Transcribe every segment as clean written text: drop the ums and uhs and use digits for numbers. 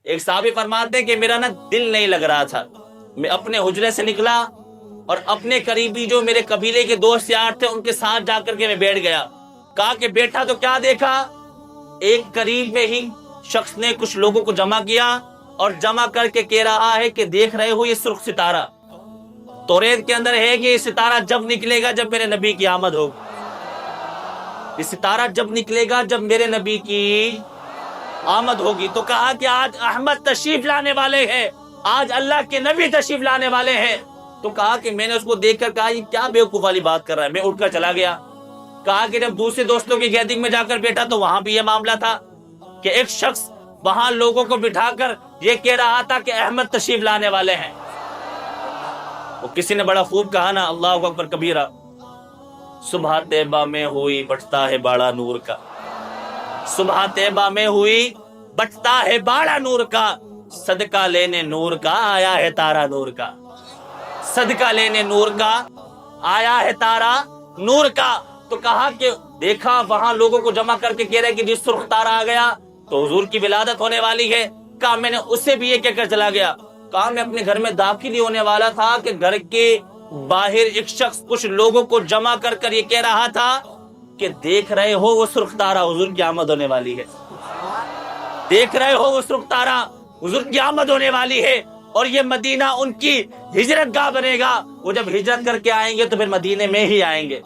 ایک صحابی فرماتے ہیں کہ میرا نا دل نہیں لگ رہا تھا، میں اپنے حجرے سے نکلا اور اپنے قریبی جو میرے قبیلے کے دوست یار تھے ان کے ساتھ جا کر کے میں بیٹھ گیا۔ کہا کہ بیٹھا تو کیا دیکھا، ایک قریب میں ہی شخص نے کچھ لوگوں کو جمع کیا اور جمع کر کے کہہ رہا ہے کہ دیکھ رہے ہو یہ سرخ ستارہ، توریت کے اندر ہے کہ یہ ستارہ جب نکلے گا جب میرے نبی کی آمد ہوگی، یہ ستارہ جب نکلے گا جب میرے نبی کی آمد ہوگی۔ تو کہا کہ آج احمد تشریف لانے والے ہیں، آج اللہ کے نبی تشریف لانے والے ہیں۔ تو کہا کہ میں نے اس کو دیکھ کر کہا یہ کیا بیوقوف والی بات کر رہا ہے، میں اٹھ کر چلا گیا۔ کہا کہ جب دوسرے دوستوں کی گیدرنگ میں جا کر بیٹھا تو وہاں بھی یہ معاملہ تھا کہ ایک شخص وہاں لوگوں کو بٹھا کر یہ کہہ رہا تھا کہ احمد تشریف لانے والے ہیں۔ وہ کسی نے بڑا خوب کہا نا، اللہ اکبر کبیرہ، صبح طیبہ میں ہوئی بٹتا ہے باڑا نور کا، صبح طیبہ میں ہوئی بٹتا ہے باڑا نور کا، صدقہ لینے نور کا آیا ہے تارا نور کا، صدقہ لینے نور کا آیا ہے تارا نور کا۔ تو کہا کہ دیکھا وہاں لوگوں کو جمع کر کے کہہ رہے کہ جس سرخ تارا آ گیا تو حضور کی ولادت ہونے والی ہے۔ کہا میں نے اسے بھی یہ کہہ کر چلا گیا۔ کہا میں اپنے گھر میں داخل ہی ہونے والا تھا کہ گھر کے باہر ایک شخص کچھ لوگوں کو جمع کر کر یہ کہہ رہا تھا کہ دیکھ رہے ہو وہ سرخ تارا، حضور کی آمد ہونے والی ہے، دیکھ رہے ہو وہ سرخ تارا، حضور کی آمد ہونے والی ہے، اور یہ مدینہ ان کی ہجرت گاہ بنے گا، وہ جب ہجرت کر کے آئیں گے تو پھر مدینے میں ہی آئیں گے۔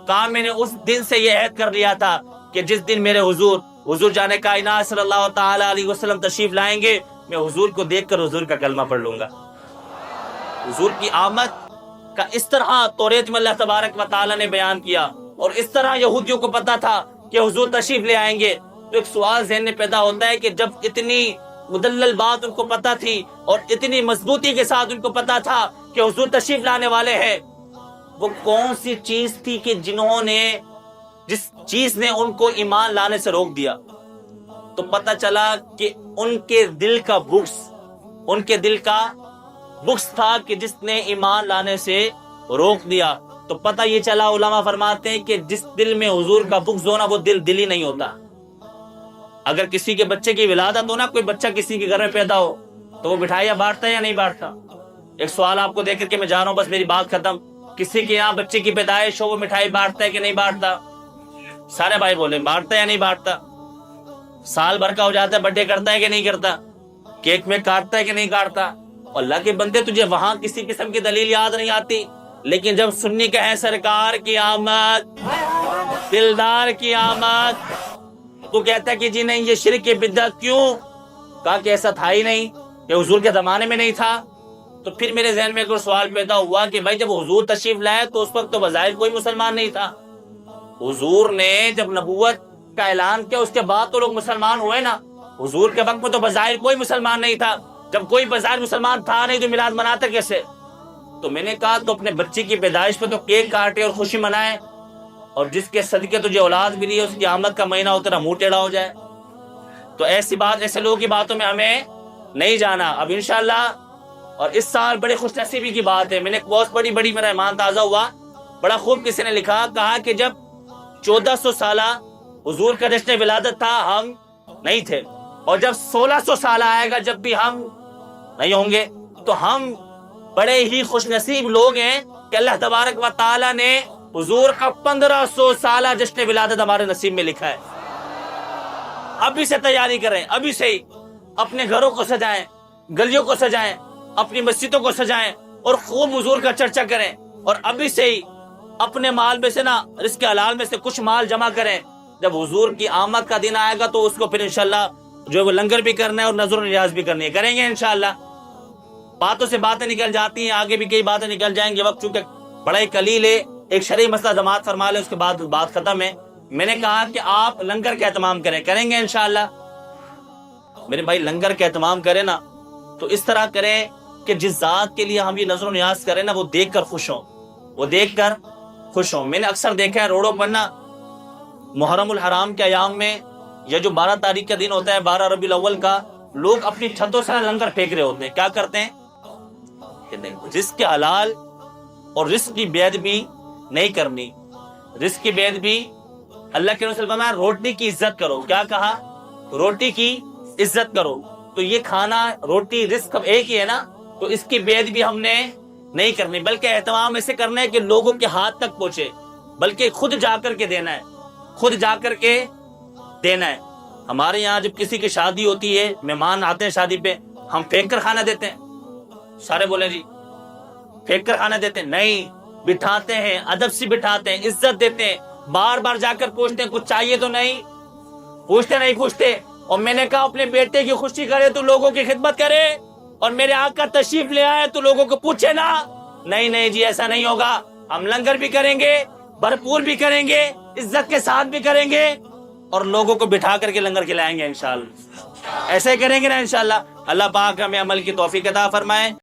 کہا میں نے اس دن سے یہ عہد کر لیا تھا کہ جس دن میرے حضور جانے کائنات صلی اللہ تعالی علیہ وسلم تشریف لائیں گے، میں حضور کو دیکھ کر حضور کا کلمہ پڑھ لوں گا۔ حضور کی آمد کا اس طرح توریت میں اللہ تبارک و تعالی نے بیان کیا، اور اس طرح یہودیوں کو پتا تھا کہ حضور تشریف لے آئیں گے۔ تو ایک سوال ذہن میں پیدا ہوتا ہے کہ جب اتنی مدلل بات ان کو پتا تھی اور اتنی مضبوطی کے ساتھ ان کو پتا تھا کہ حضور تشریف لانے والے ہیں، وہ کون سی چیز تھی کہ جس چیز نے ان کو ایمان لانے سے روک دیا؟ تو پتہ چلا کہ ان کے دل کا بغض تھا کہ جس نے ایمان لانے سے روک دیا۔ تو پتہ یہ چلا، علماء فرماتے ہیں کہ جس دل میں حضور کا بغض ہونا وہ دل ہی نہیں ہوتا۔ اگر کسی کے بچے کی ولادت ہو نا، کوئی بچہ کسی کے گھر میں پیدا ہو تو وہ مٹھائیاں بانٹتا ہے یا نہیں بانٹتا؟ ایک سوال آپ کو دیکھ کر کے میں جا رہا ہوں، بس میری بات ختم۔ کسی کے یہاں بچے کی پیدائش ہو وہ مٹھائی بانٹتا ہے کہ نہیں بانٹتا؟ سارے بھائی بولے بانٹتا ہے یا نہیں بانٹتا؟ سال بھر کا ہو جاتا ہے برتھ ڈے کرتا ہے کہ نہیں کرتا؟ کیک میں کاٹتا ہے کہ نہیں کاٹتا؟ اللہ کے بندے تجھے وہاں کسی قسم کی دلیل یاد نہیں آتی، لیکن جب سننی کا ہے سرکار کی آمد، دلدار کی آمد، تو کہتا ہے کہ جی نہیں یہ شرک بدعت کیوں؟ کہا کہ ایسا تھا ہی نہیں، کہ حضور کے زمانے میں نہیں تھا۔ تو پھر میرے ذہن میں کوئی سوال پیدا ہوا کہ بھائی جب حضور تشریف لائے تو اس وقت تو بظاہر کوئی مسلمان نہیں تھا، حضور نے جب نبوت کا اعلان کیا اس کے بعد تو لوگ مسلمان ہوئے نا، حضور کے وقت میں تو بظاہر کوئی مسلمان نہیں تھا۔ جب کوئی بظاہر مسلمان تھا نہیں تو میلاد مناتا کیسے؟ تو میں نے کہا تو اپنے بچے کی پیدائش پہ تو کیک کاٹے اور خوشی منائے، اور جس کے صدقے تجھے اولاد ملی ہے اس کی آمد کا مہینہ ہو تیرا منہ ٹیڑھا ہو جائے۔ تو ایسے لوگوں کی باتوں میں ہمیں نہیں جانا۔ اب انشاءاللہ، اور اس سال بڑے خوش نصیبی کی بات ہے، میں نے بہت بڑی میرا ایمان تازہ ہوا، بڑا خوب کسی نے لکھا، کہا کہ جب 1400 سالہ حضور کا جشن ولادت تھا ہم نہیں تھے، اور جب 1600 سالہ آئے گا جب بھی ہم نہیں ہوں گے، تو ہم بڑے ہی خوش نصیب لوگ ہیں کہ اللہ تبارک و تعالی نے حضور کا 1500 سالہ جشن ولادت ہمارے نصیب میں لکھا ہے۔ ابھی سے تیاری کریں، ابھی سے ہی اپنے گھروں کو سجائیں، گلیوں کو سجائیں، اپنی مسجدوں کو سجائیں اور خوب حضور کا چرچا کریں، اور ابھی سے ہی اپنے مال میں سے نا، رزق حلال میں سے کچھ مال جمع کریں۔ جب حضور کی آمد کا دن آئے گا تو اس کو پھر انشاءاللہ جو وہ لنگر بھی کرنا ہے اور نظر و نیاز بھی کرنی ہے، کریں گے انشاءاللہ۔ باتوں سے باتیں نکل جاتی ہیں، آگے بھی کئی باتیں نکل جائیں گے، وقت چونکہ بڑا ہی قلیل ہے، ایک شرعی مسئلہ جماعت فرما لیں اس کے بعد بات ختم ہے۔ میں نے کہا کہ آپ لنگر کا اہتمام کریں گے انشاءاللہ۔ میرے بھائی لنگر کا اہتمام کریں نا تو اس طرح کریں کہ جس ذات کے لیے ہم یہ نظر و نیاز کریں نا وہ دیکھ کر خوش ہوں، میں نے اکثر دیکھا ہے روڈوں پر نا محرم الحرام کے ایام میں، یا جو 12 تاریخ کا دن ہوتا ہے 12 ربیع الاول کا، لوگ اپنی چھتوں سے لنگر پھینک رہے ہوتے ہیں۔ کیا کرتے ہیں کہ رزق کے حلال اور رزق کی بے ادبی نہیں کرنی، رزق کی بے ادبی، اللہ کے رسول فرمایا روٹی کی عزت کرو۔ کیا کہا؟ روٹی کی عزت کرو۔ تو یہ کھانا روٹی رزق ایک ہی ہے نا، تو اس کی بے ادبی ہم نے نہیں کرنی، بلکہ اہتمام ایسے کرنا ہے کہ لوگوں کے ہاتھ تک پہنچے، بلکہ خود جا کر کے دینا ہے، خود جا کر کے دینا ہے۔ ہمارے یہاں جب کسی کی شادی ہوتی ہے، مہمان آتے ہیں شادی پہ، ہم پھینک کر کھانا دیتے ہیں؟ سارے بولے جی پھینک کر کھانا دیتے ہیں؟ نہیں، بٹھاتے ہیں، ادب سے بٹھاتے ہیں، عزت دیتے ہیں، بار بار جا کر پوچھتے ہیں کچھ چاہیے تو نہیں پوچھتے۔ اور میں نے کہا اپنے بیٹے کی خوشی کرے تو لوگوں کی خدمت کرے، اور میرے آقا تشریف لے آئے تو لوگوں کو پوچھے نا۔ نہیں جی، ایسا نہیں ہوگا، ہم لنگر بھی کریں گے، بھرپور بھی کریں گے، عزت کے ساتھ بھی کریں گے، اور لوگوں کو بٹھا کر کے لنگر کھلائیں گے انشاءاللہ۔ ایسے ہی کریں گے نا انشاءاللہ۔ اللہ پاک ہمیں عمل کی توفیق عطا فرمائے۔